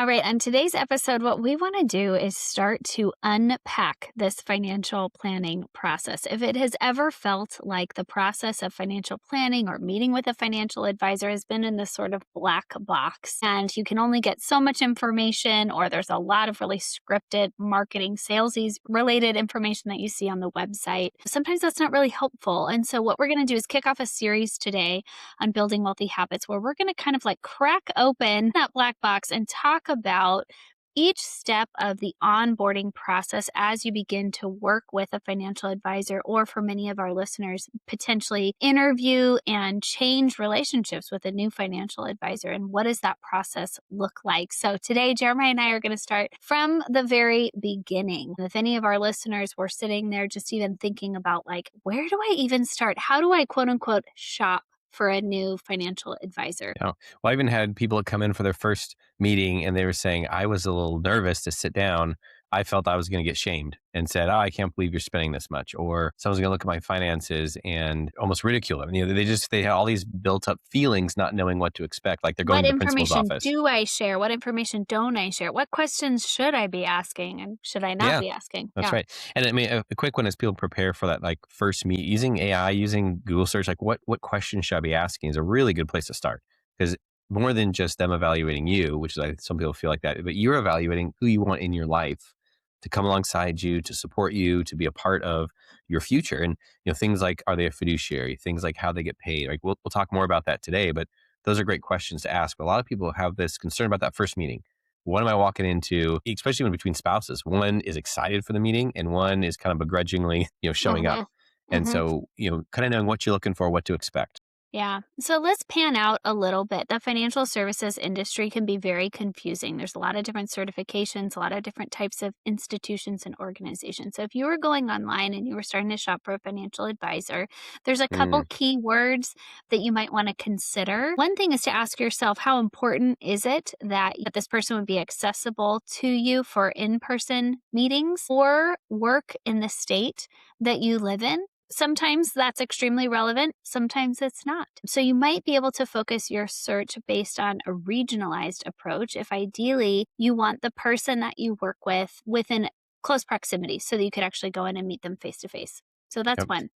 All right, on today's episode, what we want to do is start to unpack this financial planning process. If it has ever felt like the process of financial planning or meeting with a financial advisor has been in this sort of black box, and you can only get so much information, or there's a lot of really scripted marketing, salesy related information that you see on the website, sometimes that's not really helpful. And so, what we're going to do is kick off a series today on building wealthy habits where we're going to kind of like crack open that black box and talk about each step of the onboarding process as you begin to work with a financial advisor, or for many of our listeners, potentially interview and change relationships with a new financial advisor. And what does that process look like? So today, Jeremiah and I are going to start from the very beginning. If any of our listeners were sitting there just even thinking about like, where do I even start? How do I quote unquote shop for a new financial advisor? Yeah. Well, I even had people come in for their first meeting and they were saying, I was a little nervous to sit down. I felt I was going to get shamed and said, oh, I can't believe you're spending this much. Or someone's going to look at my finances and almost ridicule them. They have all these built up feelings, not knowing what to expect. Like they're going What to the principal's information office. do I share? What information don't I share? What questions should I be asking and should I not Yeah, be asking? that's Yeah. right. And I mean, a quick one is people prepare for that like first meet using AI, using Google search, like what questions should I be asking is a really good place to start. Because more than just them evaluating you, which is like some people feel like that, but you're evaluating who you want in your life to come alongside you, to support you, to be a part of your future. And things like, are they a fiduciary? Things like how they get paid. Like we'll talk more about that today, but those are great questions to ask. But a lot of people have this concern about that first meeting. What am I walking into, especially when between spouses? One is excited for the meeting and one is kind of begrudgingly, showing up. hmm And hmm so, kind of knowing what you're looking for, what to expect. Yeah. So let's pan out a little bit. The financial services industry can be very confusing. There's a lot of different certifications, a lot of different types of institutions and organizations. So if you were going online and you were starting to shop for a financial advisor, there's a couple Mm, key words that you might want to consider. One thing is to ask yourself, how important is it that this person would be accessible to you for in-person meetings or work in the state that you live in? Sometimes that's extremely relevant, sometimes it's not. So you might be able to focus your search based on a regionalized approach if ideally you want the person that you work with within close proximity so that you could actually go in and meet them face to face. So that's yep. one.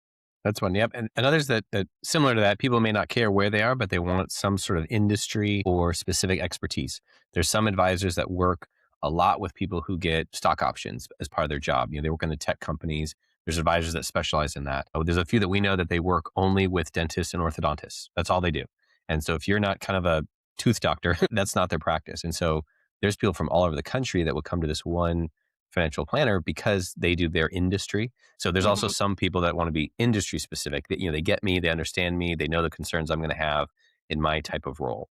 That's one. Yep. And others that similar to that, people may not care where they are, but they want some sort of industry or specific expertise. There's some advisors that work a lot with people who get stock options as part of their job. They work in the tech companies. There's advisors that specialize in that. There's a few that we know that they work only with dentists and orthodontists. That's all they do. And so if you're not kind of a tooth doctor, that's not their practice. And so there's people from all over the country that will come to this one financial planner because they do their industry. So there's also Mhm. some people that want to be industry specific that, they get me, they understand me, they know the concerns I'm going to have in my type of role.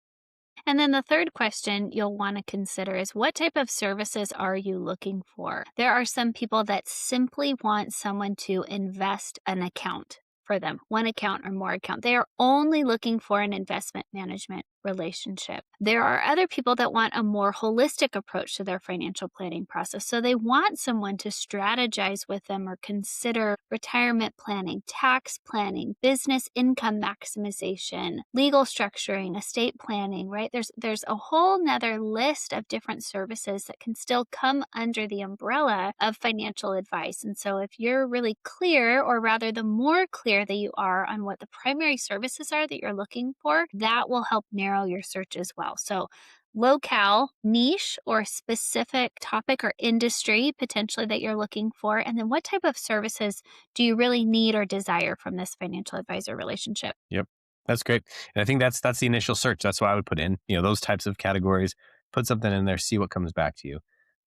And then the third question you'll want to consider is what type of services are you looking for? There are some people that simply want someone to invest an account for them, one account or more account. They are only looking for an investment management relationship. There are other people that want a more holistic approach to their financial planning process. So they want someone to strategize with them or consider retirement planning, tax planning, business income maximization, legal structuring, estate planning, right? There's a whole nother list of different services that can still come under the umbrella of financial advice. And so if you're really clear, or rather the more clear that you are on what the primary services are that you're looking for, that will help narrow your search as well. So locale, niche, or specific topic or industry potentially that you're looking for, and then what type of services do you really need or desire from this financial advisor relationship? Yep. That's great. And I think that's the initial search. That's what I would put in, those types of categories, put something in there, see what comes back to you.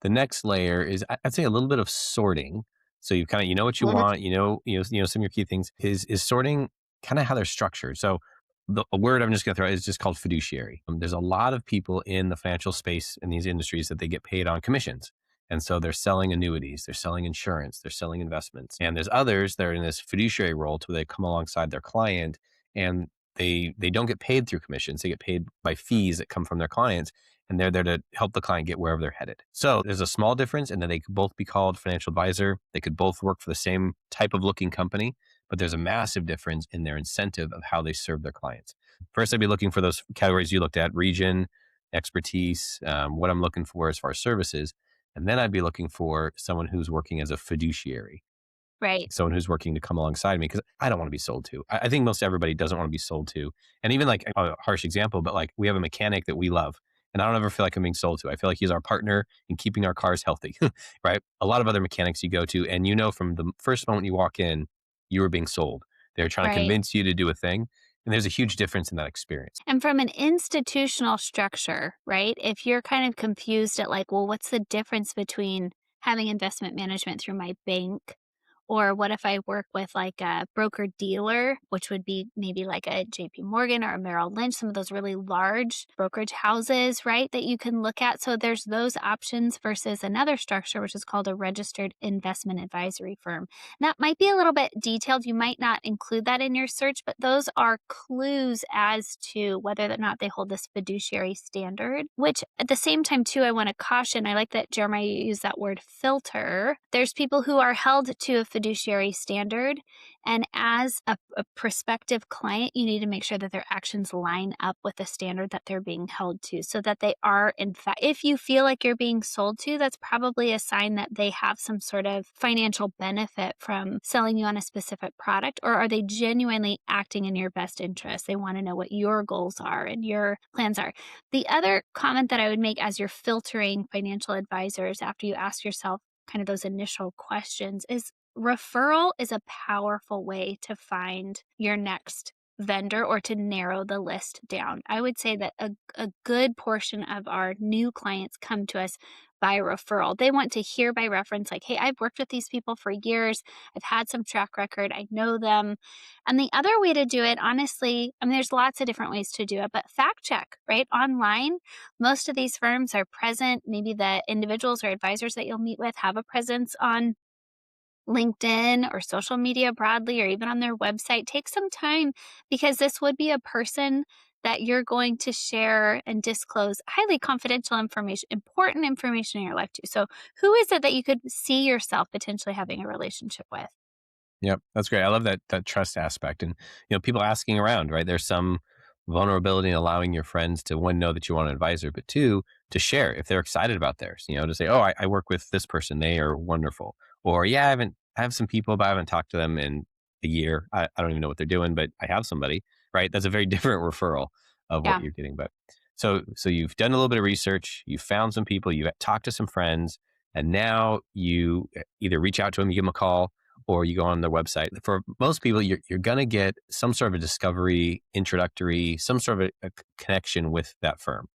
The next layer is I'd say a little bit of sorting. So you kind of, what you Mhm. want, some of your key things is sorting kind of how they're structured. So a word I'm just going to throw out is just called fiduciary. There's a lot of people in the financial space in these industries that they get paid on commissions. And so they're selling annuities, they're selling insurance, they're selling investments. And there's others that are in this fiduciary role to where they come alongside their client and they don't get paid through commissions. They get paid by fees that come from their clients, and they're there to help the client get wherever they're headed. So there's a small difference, and then they could both be called financial advisor. They could both work for the same type of looking company, but there's a massive difference in their incentive of how they serve their clients. First, I'd be looking for those categories you looked at: region, expertise, what I'm looking for as far as services. And then I'd be looking for someone who's working as a fiduciary, Right. someone who's working to come alongside me because I don't want to be sold to. I think most everybody doesn't want to be sold to. And even like a harsh example, but like we have a mechanic that we love. And I don't ever feel like I'm being sold to. I feel like he's our partner in keeping our cars healthy, right? A lot of other mechanics you go to, and you know from the first moment you walk in, you were being sold. They're trying to Right. convince you to do a thing. And there's a huge difference in that experience. And from an institutional structure, right? If you're kind of confused at like, well, what's the difference between having investment management through my bank, or what if I work with like a broker dealer, which would be maybe like a JP Morgan or a Merrill Lynch, some of those really large brokerage houses, right? That you can look at. So there's those options versus another structure, which is called a registered investment advisory firm. And that might be a little bit detailed. You might not include that in your search, but those are clues as to whether or not they hold this fiduciary standard, which at the same time, too, I want to caution. I like that Jeremiah used that word filter. There's people who are held to a fiduciary standard. And as a prospective client, you need to make sure that their actions line up with the standard that they're being held to so that they are, in fact, if you feel like you're being sold to, that's probably a sign that they have some sort of financial benefit from selling you on a specific product, or are they genuinely acting in your best interest? They want to know what your goals are and your plans are. The other comment that I would make as you're filtering financial advisors after you ask yourself kind of those initial questions is referral is a powerful way to find your next vendor or to narrow the list down. I would say that a good portion of our new clients come to us by referral. They want to hear by reference, like, hey, I've worked with these people for years. I've had some track record. I know them. And the other way to do it, honestly, I mean, there's lots of different ways to do it, but fact check, right? Online, most of these firms are present. Maybe the individuals or advisors that you'll meet with have a presence on LinkedIn or social media broadly, or even on their website. Take some time because this would be a person that you're going to share and disclose highly confidential information, important information in your life to. So, who is it that you could see yourself potentially having a relationship with? Yep, that's great. I love that trust aspect, and people asking around, right? There's some vulnerability in allowing your friends to one know that you want an advisor, but two to share if they're excited about theirs. To say, oh, I work with this person, they are wonderful, or yeah, I have some people, but I haven't talked to them in a year. I don't even know what they're doing, but I have somebody, right? That's a very different referral of what Yeah. you're getting. But so you've done a little bit of research, you found some people, you've talked to some friends, and now you either reach out to them, you give them a call, or you go on their website. For most people, you're going to get some sort of a discovery, introductory, some sort of a connection with that firm.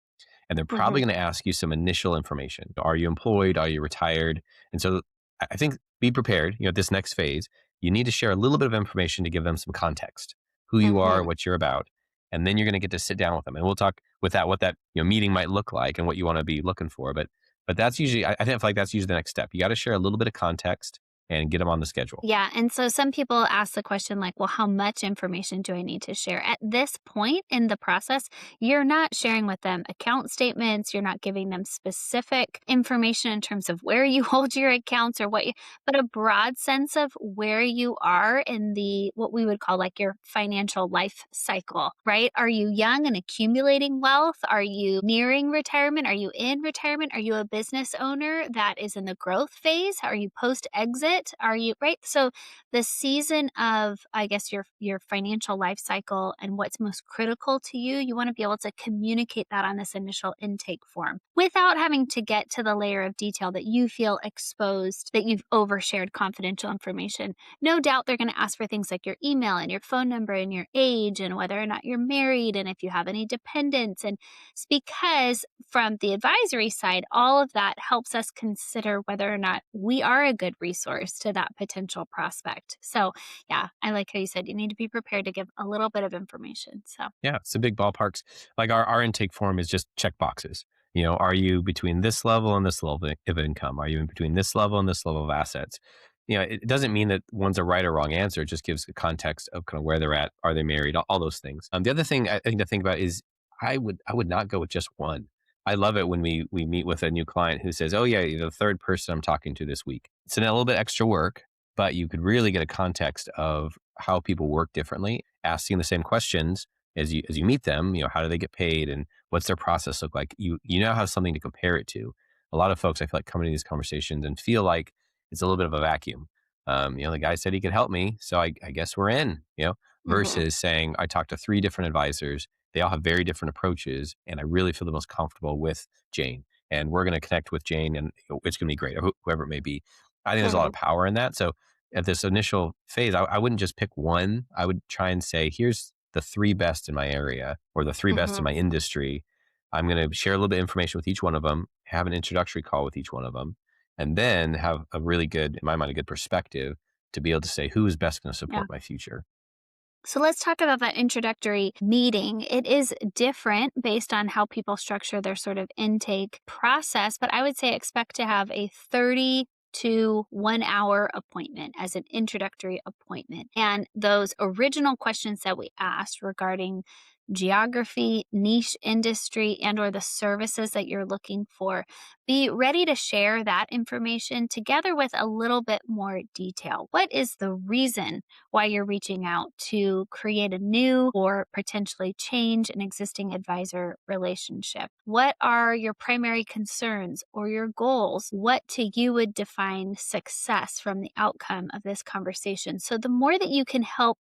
And they're probably Hmm. going to ask you some initial information. Are you employed? Are you retired? And so I think be prepared. This next phase, you need to share a little bit of information to give them some context, who you are, Hmm. what you're about. And then you're going to get to sit down with them. And we'll talk with that, what that meeting might look like and what you want to be looking for. But that's usually, I feel like that's usually the next step. You got to share a little bit of context and get them on the schedule. Yeah. And so some people ask the question, like, well, how much information do I need to share? At this point in the process, you're not sharing with them account statements. You're not giving them specific information in terms of where you hold your accounts or but a broad sense of where you are in what we would call like your financial life cycle, right? Are you young and accumulating wealth? Are you nearing retirement? Are you in retirement? Are you a business owner that is in the growth phase? Are you post exit? Are you right? So the season of, I guess, your financial life cycle and what's most critical to you, you want to be able to communicate that on this initial intake form without having to get to the layer of detail that you feel exposed, that you've overshared confidential information. No doubt they're going to ask for things like your email and your phone number and your age and whether or not you're married and if you have any dependents. And it's because from the advisory side, all of that helps us consider whether or not we are a good resource to that potential prospect. So, yeah, I like how you said you need to be prepared to give a little bit of information. So, Yeah, it's the big ballparks. Like our intake form is just check boxes. Are you between this level and this level of income? Are you in between this level and this level of assets? It doesn't mean that one's a right or wrong answer. It just gives the context of kind of where they're at. Are they married? All those things. The other thing I think to think about is I would not go with just one. I love it when we meet with a new client who says, "Oh yeah, you're the third person I'm talking to this week." It's a little bit extra work, but you could really get a context of how people work differently, asking the same questions as you meet them, how do they get paid and what's their process look like? You now have something to compare it to. A lot of folks I feel like come into these conversations and feel like it's a little bit of a vacuum. The guy said he could help me, so I guess we're in. Hmm. Versus saying I talked to three different advisors. They all have very different approaches, and I really feel the most comfortable with Jane. And we're going to connect with Jane, and it's going to be great, whoever it may be. I think there's a lot of Hmm. power in that. So at this initial phase, I wouldn't just pick one. I would try and say, here's the three best in my area or the three best in Hmm. my industry. I'm going to share a little bit of information with each one of them, have an introductory call with each one of them, and then have a really good, in my mind, a good perspective to be able to say who is best going to Yeah. support my future. So let's talk about that introductory meeting. It is different based on how people structure their sort of intake process, but I would say expect to have a 30 to 1 hour appointment as an introductory appointment. And those original questions that we asked regarding geography, niche industry, and or the services that you're looking for, be ready to share that information together with a little bit more detail. What is the reason why you're reaching out to create a new or potentially change an existing advisor relationship? What are your primary concerns or your goals? What to you would define success from the outcome of this conversation? So, the more that you can help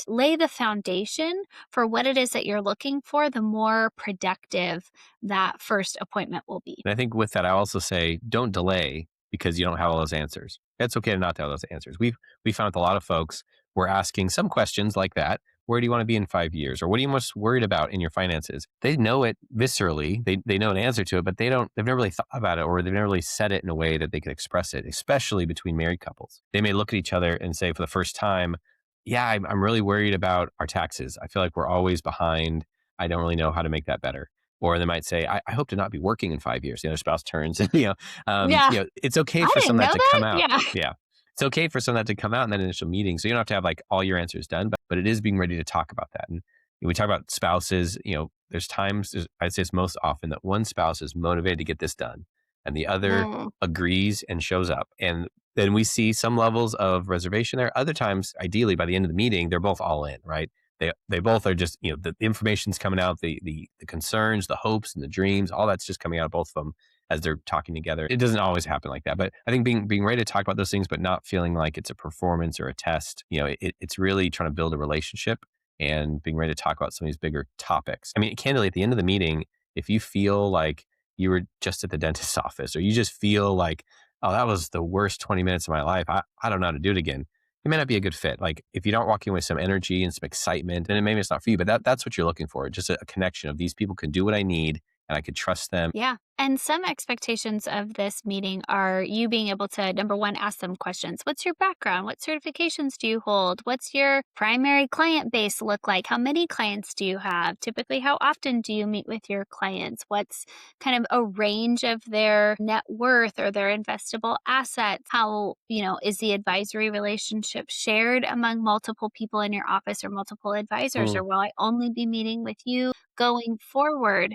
lay the foundation for what it is that you're looking for, the more productive that first appointment will be. And I think with that, I also say don't delay because you don't have all those answers. It's okay to not have those answers. We found with a lot of folks, we're asking some questions like that. Where do you want to be in 5 years? Or what are you most worried about in your finances? They know it viscerally. They know an answer to it, but they've never really thought about it or they've never really said it in a way that they could express it, especially between married couples. They may look at each other and say for the first time, yeah, I'm really worried about our taxes. I feel like we're always behind. I don't really know how to make that better. Or they might say, I hope to not be working in 5 years. The other spouse turns and, Yeah. it's okay I for some didn't of that know to that. come out. Yeah. Yeah. It's okay for some of that to come out in that initial meeting. So you don't have to have like all your answers done, but it is being ready to talk about that. And we talk about spouses, there's times, I'd say it's most often that one spouse is motivated to get this done and the other Mm, agrees and shows up. And then we see some levels of reservation there. Other times, ideally, by the end of the meeting, they're both all in, right? They both are just, the information's coming out, the concerns, the hopes and the dreams, all that's just coming out of both of them as they're talking together. It doesn't always happen like that, but I think being ready to talk about those things, but not feeling like it's a performance or a test. It's really trying to build a relationship and being ready to talk about some of these bigger topics. I mean, candidly, at the end of the meeting, if you feel like you were just at the dentist's office, or you just feel like, oh, that was the worst 20 minutes of my life, I don't know how to do it again. It may not be a good fit. Like if you don't walk in with some energy and some excitement, then maybe it's not for you. But that's what you're looking for. Just a connection of these people can do what I need and I could trust them. yeah. And some expectations of this meeting are you being able to, number one, ask them questions. What's your background? What certifications do you hold? What's your primary client base look like? How many clients do you have? Typically, how often do you meet with your clients? What's kind of a range of their net worth or their investable assets? How, is the advisory relationship shared among multiple people in your office or multiple advisors? Mm. Or will I only be meeting with you going forward?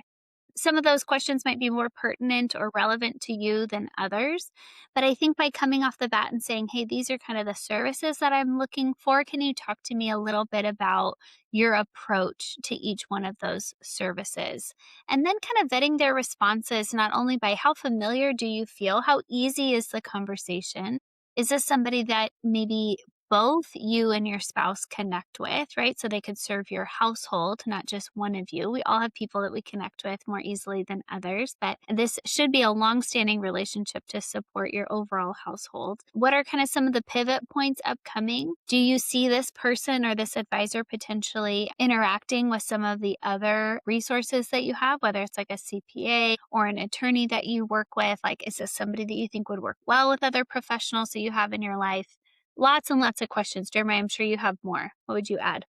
Some of those questions might be more pertinent or relevant to you than others. But I think by coming off the bat and saying, hey, these are kind of the services that I'm looking for, can you talk to me a little bit about your approach to each one of those services? And then kind of vetting their responses, not only by how familiar do you feel, how easy is the conversation? Is this somebody that maybe both you and your spouse connect with, right? So they could serve your household, not just one of you. We all have people that we connect with more easily than others, but this should be a long-standing relationship to support your overall household. What are kind of some of the pivot points upcoming? Do you see this person or this advisor potentially interacting with some of the other resources that you have, whether it's like a CPA or an attorney that you work with? Like, is this somebody that you think would work well with other professionals that you have in your life? Lots and lots of questions. Jeremiah, I'm sure you have more. What would you add?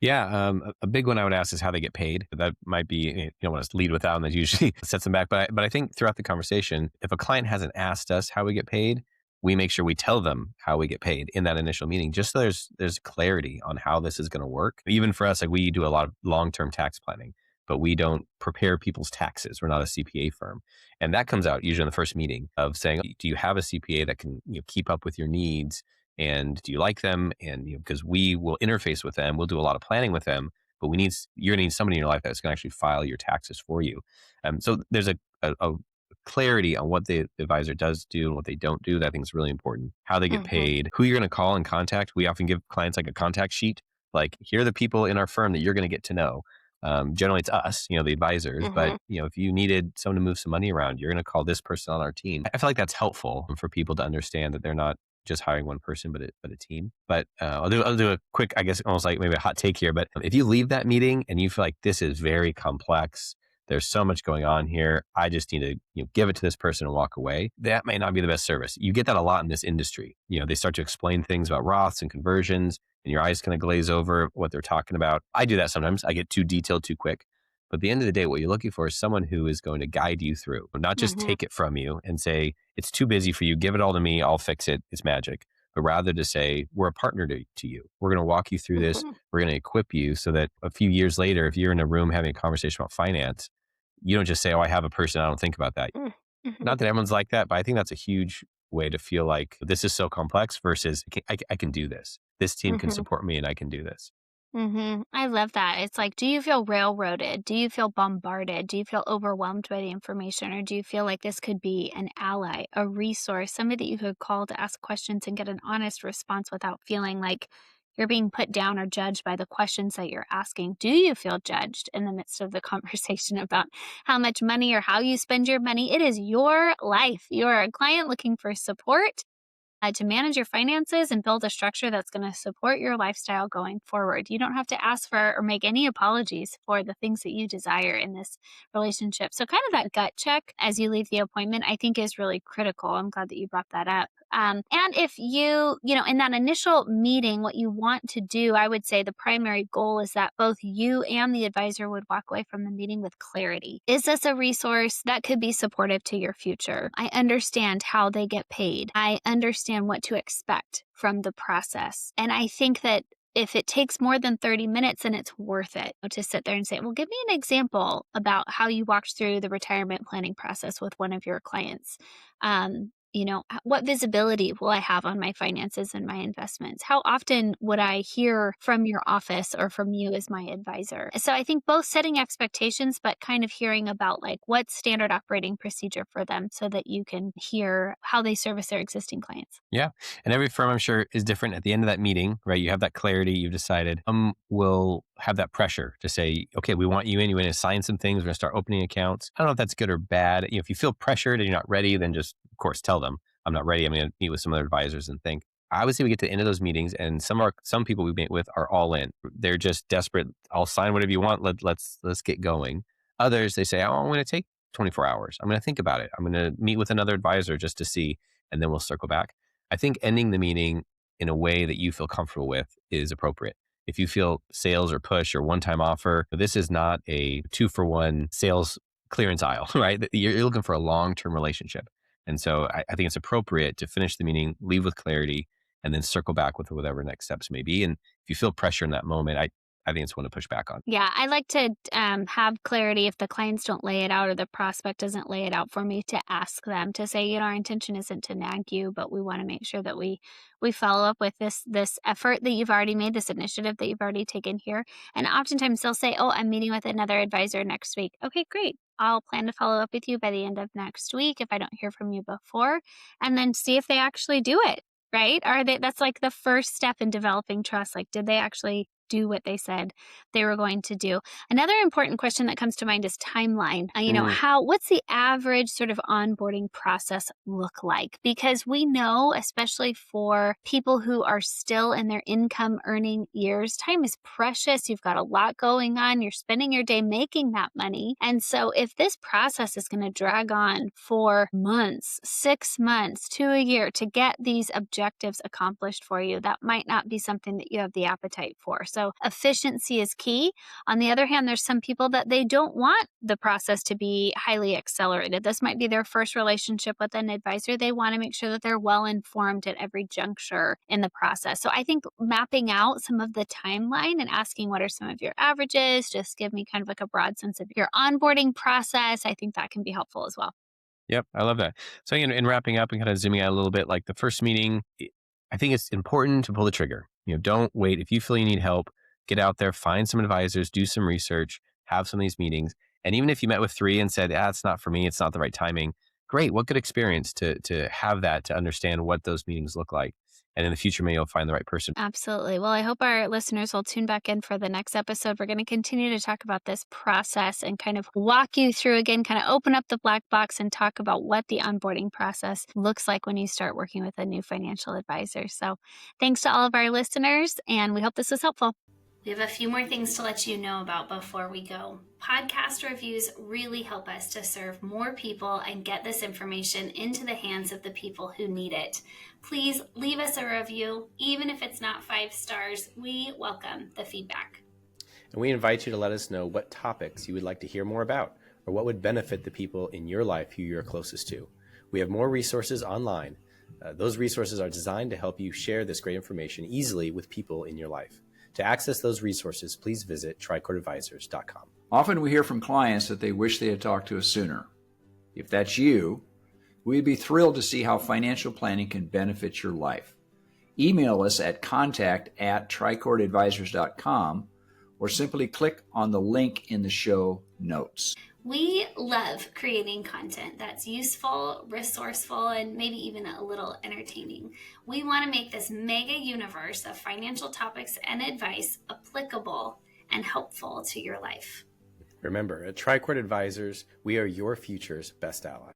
Yeah, a big one I would ask is how they get paid. That might be, you don't want to lead with that, and that usually sets them back. But I think throughout the conversation, if a client hasn't asked us how we get paid, we make sure we tell them how we get paid in that initial meeting, just so there's clarity on how this is going to work. Even for us, like we do a lot of long-term tax planning, but we don't prepare people's taxes. We're not a CPA firm, and that comes out usually in the first meeting of saying, do you have a CPA that can keep up with your needs? And do you like them? And because we will interface with them, we'll do a lot of planning with them. but you're going to need somebody in your life that's going to actually file your taxes for you. So there's a clarity on what the advisor does do and what they don't do that I think is really important. How they get Mhm. paid, who you're going to call and contact. We often give clients like a contact sheet. Like, here are the people in our firm that you're going to get to know. Generally, it's us, the advisors. But Mhm. if you needed someone to move some money around, you're going to call this person on our team. I feel like that's helpful for people to understand that they're not just hiring one person, but a team. But I'll do a quick, I guess, almost like maybe a hot take here. But if you leave that meeting and you feel like this is very complex, there's so much going on here, I just need to give it to this person and walk away. That may not be the best service. You get that a lot in this industry. They start to explain things about Roths and conversions, and your eyes kind of glaze over what they're talking about. I do that sometimes. I get too detailed too quick. But at the end of the day, what you're looking for is someone who is going to guide you through, not just Mhm. take it from you and say, it's too busy for you. Give it all to me. I'll fix it. It's magic. But rather to say, we're a partner to you. We're going to walk you through this. Mhm. We're going to equip you so that a few years later, if you're in a room having a conversation about finance, you don't just say, oh, I have a person. I don't think about that. Mm. Mhm. Not that everyone's like that, but I think that's a huge way to feel like this is so complex versus I can do this. This team can Mhm. support me and I can do this. I love that. It's like, do you feel railroaded? Do you feel bombarded? Do you feel overwhelmed by the information? Or do you feel like this could be an ally, a resource, somebody that you could call to ask questions and get an honest response without feeling like you're being put down or judged by the questions that you're asking? Do you feel judged in the midst of the conversation about how much money or how you spend your money? It is your life. You're a client looking for support to manage your finances and build a structure that's going to support your lifestyle going forward. You don't have to ask for or make any apologies for the things that you desire in this relationship. So, kind of that gut check as you leave the appointment, I think is really critical. I'm glad that you brought that up. And if in that initial meeting, what you want to do, I would say the primary goal is that both you and the advisor would walk away from the meeting with clarity. Is this a resource that could be supportive to your future? I understand how they get paid. I understand what to expect from the process. And I think that if it takes more than 30 minutes, then it's worth it to sit there and say, well, give me an example about how you walked through the retirement planning process with one of your clients. What visibility will I have on my finances and my investments? How often would I hear from your office or from you as my advisor? So I think both setting expectations, but kind of hearing about like what's standard operating procedure for them so that you can hear how they service their existing clients. Yeah. And every firm, I'm sure, is different at the end of that meeting, right? You have that clarity. You've decided, will have that pressure to say, okay, we want you in. You want to sign some things. We're going to start opening accounts. I don't know if that's good or bad. If you feel pressured and you're not ready, then just, of course, tell them, I'm not ready. I'm going to meet with some other advisors and think. I would say we get to the end of those meetings, and some people we meet with are all in. They're just desperate. I'll sign whatever you want. Let's get going. Others, they say, oh, I'm going to take 24 hours. I'm going to think about it. I'm going to meet with another advisor just to see, and then we'll circle back. I think ending the meeting in a way that you feel comfortable with is appropriate. If you feel sales or push or one-time offer, this is not a 2-for-1 sales clearance aisle, right? You're looking for a long-term relationship. And so I think it's appropriate to finish the meeting, leave with clarity, and then circle back with whatever next steps may be. And if you feel pressure in that moment, I think it's one to push back on. Yeah, I like to have clarity if the clients don't lay it out or the prospect doesn't lay it out for me to ask them to say, our intention isn't to nag you, but we want to make sure that we follow up with this effort that you've already made, this initiative that you've already taken here. And oftentimes they'll say, "Oh, I'm meeting with another advisor next week." Okay, great. I'll plan to follow up with you by the end of next week if I don't hear from you before, and then see if they actually do it. Right? That's like the first step in developing trust. Like, did they actually do what they said they were going to do? Another important question that comes to mind is timeline. Mm, What's the average sort of onboarding process look like? Because we know, especially for people who are still in their income earning years, time is precious. You've got a lot going on. You're spending your day making that money. And so if this process is going to drag on for months, 6 months to a year to get these objectives accomplished for you, that might not be something that you have the appetite for. So efficiency is key. On the other hand, there's some people that they don't want the process to be highly accelerated. This might be their first relationship with an advisor. They want to make sure that they're well informed at every juncture in the process. So I think mapping out some of the timeline and asking what are some of your averages, just give me kind of like a broad sense of your onboarding process. I think that can be helpful as well. yep, I love that. So in wrapping up and kind of zooming out a little bit, like the first meeting, I think it's important to pull the trigger. Don't wait. If you feel you need help, get out there, find some advisors, do some research, have some of these meetings. And even if you met with three and said, it's not for me, it's not the right timing, great. What good experience to have that, to understand what those meetings look like. And in the future, maybe you'll find the right person. Absolutely. Well, I hope our listeners will tune back in for the next episode. We're going to continue to talk about this process and kind of walk you through again, kind of open up the black box and talk about what the onboarding process looks like when you start working with a new financial advisor. So thanks to all of our listeners, and we hope this was helpful. We have a few more things to let you know about before we go. Podcast reviews really help us to serve more people and get this information into the hands of the people who need it. Please leave us a review. Even if it's not 5 stars, we welcome the feedback. And we invite you to let us know what topics you would like to hear more about, or what would benefit the people in your life who you're closest to. We have more resources online. Those resources are designed to help you share this great information easily with people in your life. To access those resources, please visit trichordadvisors.com. Often we hear from clients that they wish they had talked to us sooner. If that's you, we'd be thrilled to see how financial planning can benefit your life. Email us at contact@trichordadvisors.com or simply click on the link in the show notes. We love creating content that's useful, resourceful, and maybe even a little entertaining. We want to make this mega universe of financial topics and advice applicable and helpful to your life. Remember, at Trichord Advisors, we are your future's best ally.